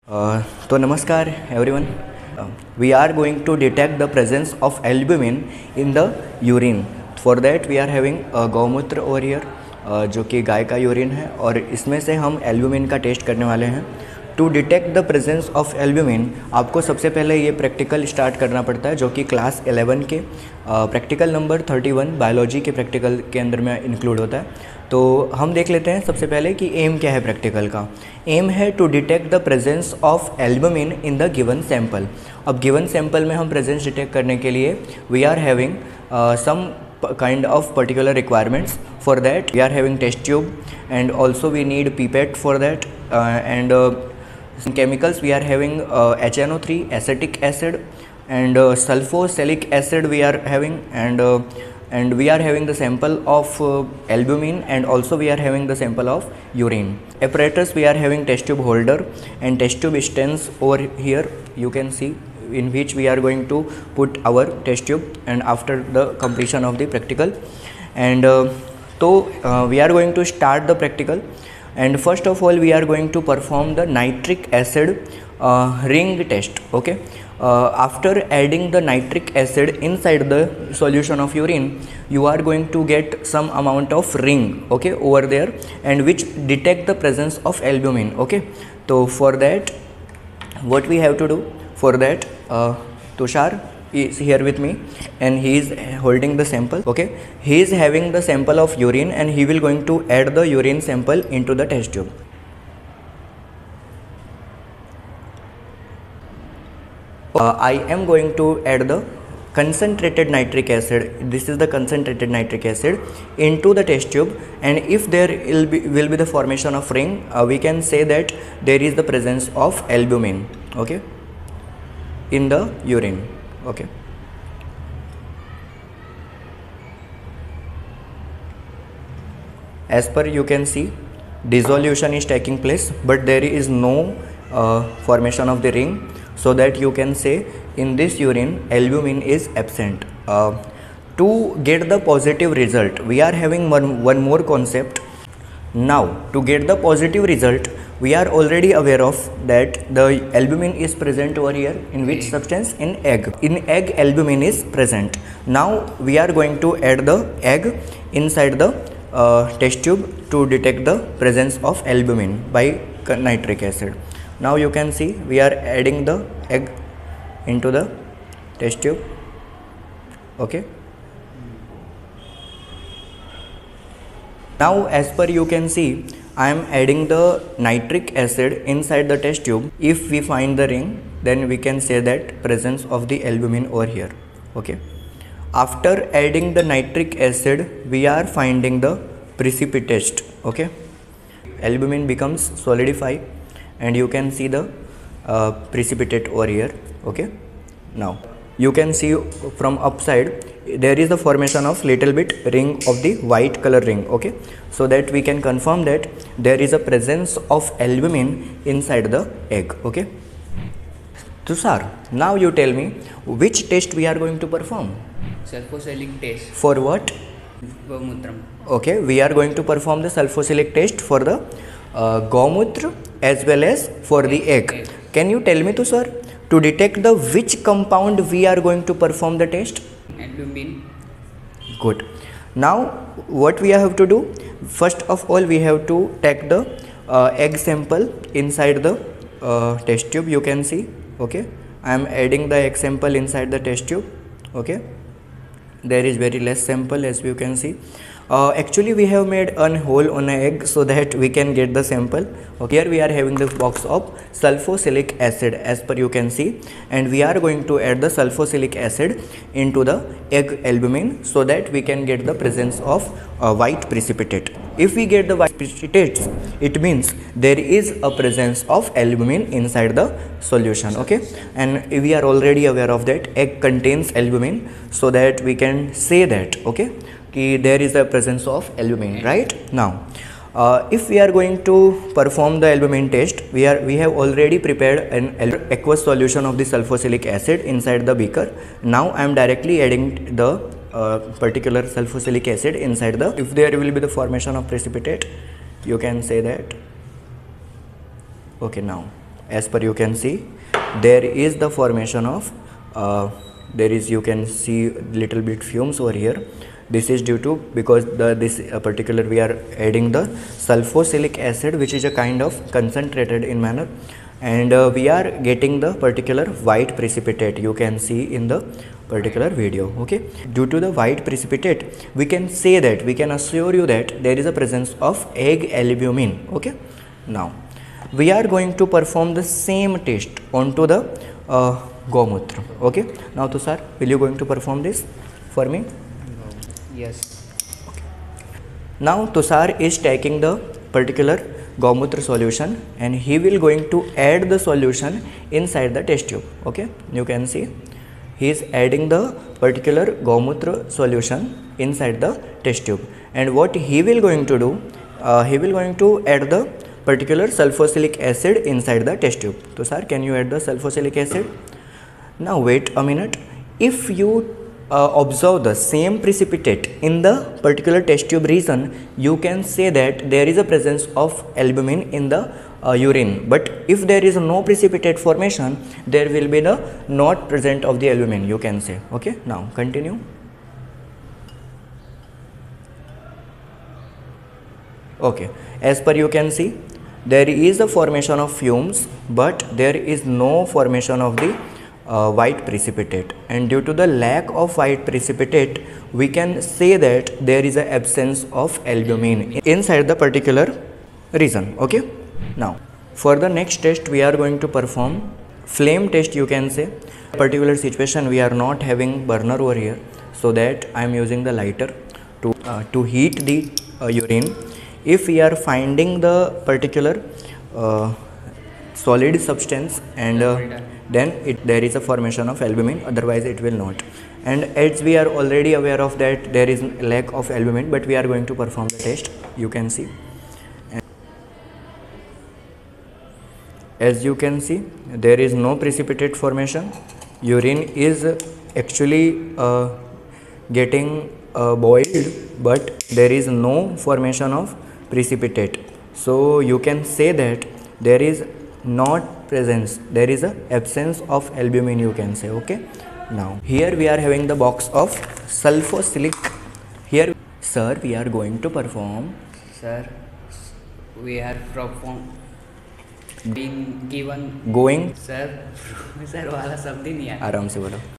तो नमस्कार everyone. We are going to detect the presence of albumin in the urine. For that we are having गौमूत्र over here, जो कि गाय का urine है और इसमें से हम एल्ब्यूमिन का टेस्ट करने वाले हैं. To detect the presence of albumin आपको सबसे पहले ये प्रैक्टिकल स्टार्ट करना पड़ता है, जो कि क्लास 11 के प्रैक्टिकल नंबर 31 बायोलॉजी के प्रैक्टिकल के अंदर में इंक्लूड होता है. तो हम देख लेते हैं सबसे पहले कि एम क्या है प्रैक्टिकल का. एम है to detect the presence of albumin in the given sample. अब गिवन सैंपल में हम प्रेजेंस डिटेक्ट करने के लिए we are having some kind of particular requirements. For that we are having test tube and also we need pipette for that, and some chemicals we are having HNO3, acetic acid, and sulfosalic acid we are having, and we are having the sample of albumin, and also we are having the sample of urine. Apparatus we are having test tube holder and test tube stands over here, you can see, in which we are going to put our test tube and after the completion of the practical. And we are going to start the practical, and first of all we are going to perform the nitric acid ring test. Okay, after adding the nitric acid inside the solution of urine, you are going to get some amount of ring, okay, over there, and which detect the presence of albumin. Okay, so for that what we have to do, for that Tushar is here with me and he is holding the sample. Okay, he is having the sample of urine and he will going to add the urine sample into the test tube. I am going to add the concentrated nitric acid, this is the concentrated nitric acid, into the test tube, and if there will be the formation of ring, we can say that there is the presence of albumin, okay, in the urine. Okay, as per you can see dissolution is taking place, but there is no formation of the ring, so that you can say in this urine albumin is absent. To get the positive result we are having one more concept. Now to get the positive result we are already aware of that the albumin is present over here in which substance? In egg. In egg albumin is present. Now we are going to add the egg inside the test tube to detect the presence of albumin by nitric acid. Now you can see we are adding the egg into the test tube. Okay, now as per you can see I am adding the nitric acid inside the test tube. If we find the ring, then we can say that presence of the albumin over here. Okay, after adding the nitric acid we are finding the precipitate. Okay, albumin becomes solidify and you can see the precipitate over here. Okay, now you can see from upside there is the formation of little bit ring of the white color ring. Okay, so that we can confirm that there is a presence of albumin inside the egg. Okay, Tushar, now you tell me which test we are going to perform. Sulfosalic test. For what? Gomutram. Okay, we are going to perform the sulfosalic test for the Gaumutra as well as for the egg. Can you tell me, Tushar, to detect the which compound we are going to perform the test? Albumin. Good. Now what we have to do, first of all we have to take the egg sample inside the test tube. You can see, okay, I am adding the egg sample inside the test tube. Okay, there is very less sample as you can see. Actually we have made a hole on an egg so that we can get the sample. Okay, here we are having the box of sulfosalic acid as per you can see, and we are going to add the sulfosalic acid into the egg albumin so that we can get the presence of white precipitate. If we get the white precipitate, it means there is a presence of albumin inside the solution. Okay, and we are already aware of that egg contains albumin, so that we can say that, okay, there is a presence of albumin, right? Now if we are going to perform the albumin test, we have already prepared an aqueous solution of the sulfosalic acid inside the beaker. Now I am directly adding the particular sulfosalic acid inside the, if there will be the formation of precipitate, you can say that. Okay, now as per you can see, there is the formation of you can see little bit fumes over here. This is due to because this particular we are adding the sulfoxylic acid, which is a kind of concentrated in manner, and we are getting the particular white precipitate you can see in the particular video. Okay, due to the white precipitate, we can say that, we can assure you that there is a presence of egg albumin. Okay, now we are going to perform the same test onto the Gomutra. Okay, now Tushar, will you going to perform this for me? Yes. Now Tushar is taking the particular Gomutra solution and he will going to add the solution inside the test tube. Okay, you can see he is adding the particular Gomutra solution inside the test tube, and what he will going to do, he will going to add the particular sulfoxylic acid inside the test tube. So sir, can you add the sulfoxylic acid? Now wait a minute, if you observe the same precipitate in the particular test tube region, you can say that there is a presence of albumin in the urine. But if there is no precipitate formation, there will be the not present of the albumin, you can say. Okay, now continue. Okay, as per you can see, there is a formation of fumes, but there is no formation of the white precipitate, and due to the lack of white precipitate, we can say that there is an absence of albumin inside the particular region. Okay, now for the next test we are going to perform flame test, you can say. Particular situation we are not having burner over here, so that I am using the lighter to heat the urine. If we are finding the particular solid substance, and then there is a formation of albumin, otherwise it will not. And as we are already aware of that there is lack of albumin, but we are going to perform the test, you can see. And as you can see, there is no precipitate formation. Urine is actually getting boiled, but there is no formation of precipitate. So you can say that there is not presence, there is a absence of albumin, you can say. Okay, now here we are having the box of sulfoxylic. Here sir, we are going to perform. Sir, we are being given going sir. Sir वाला शब्द ही नहीं आया. आराम से बोलो.